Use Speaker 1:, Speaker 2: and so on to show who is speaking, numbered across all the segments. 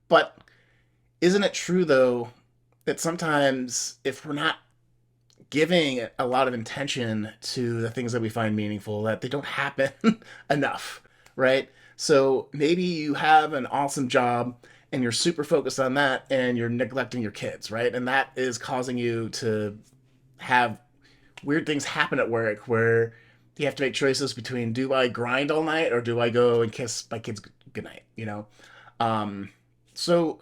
Speaker 1: But isn't it true, though, that sometimes if we're not giving a lot of intention to the things that we find meaningful, that they don't happen enough, right? So maybe you have an awesome job and you're super focused on that and you're neglecting your kids, right? And that is causing you to have weird things happen at work where you have to make choices between, do I grind all night or do I go and kiss my kids goodnight, you know? Um, so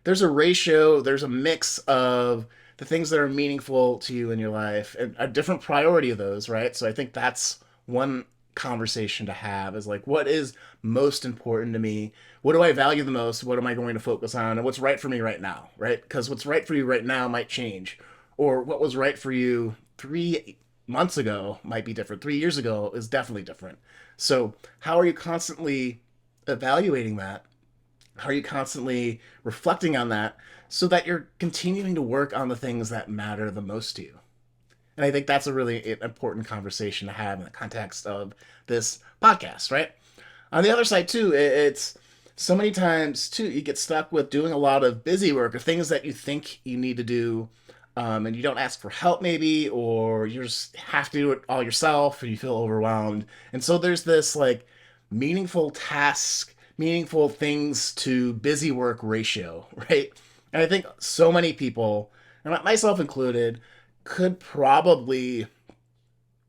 Speaker 1: there's a ratio, there's a mix of the things that are meaningful to you in your life and a different priority of those, right? So I think that's one conversation to have is like, what is most important to me? What do I value the most? What am I going to focus on? And what's right for me right now, right? Because what's right for you right now might change. Or what was right for you 3 months ago might be different. 3 years ago is definitely different. So, how are you constantly evaluating that? How are you constantly reflecting on that so that you're continuing to work on the things that matter the most to you? And I think that's a really important conversation to have in the context of this podcast, right? On the other side, too, it's so many times, too, you get stuck with doing a lot of busy work or things that you think you need to do. And you don't ask for help, maybe, or you just have to do it all yourself and you feel overwhelmed. And so there's this like meaningful task, meaningful things to busy work ratio, right? And I think so many people, and myself included, could probably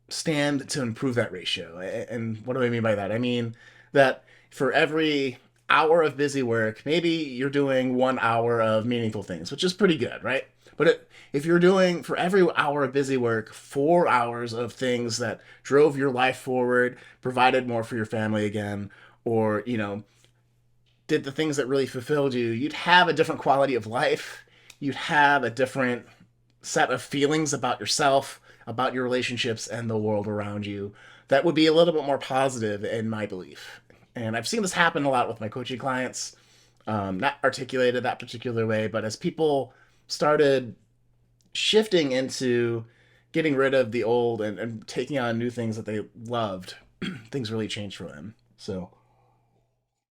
Speaker 1: stand to improve that ratio. And what do I mean by that? I mean that for every hour of busy work, maybe you're doing 1 hour of meaningful things, which is pretty good, right? But if you're doing for every hour of busy work, 4 hours of things that drove your life forward, provided more for your family again, or, did the things that really fulfilled you, you'd have a different quality of life. You'd have a different set of feelings about yourself, about your relationships, and the world around you that would be a little bit more positive, in my belief. And I've seen this happen a lot with my coaching clients. Not articulated that particular way, but as people started shifting into getting rid of the old and taking on new things that they loved, things really changed for them. So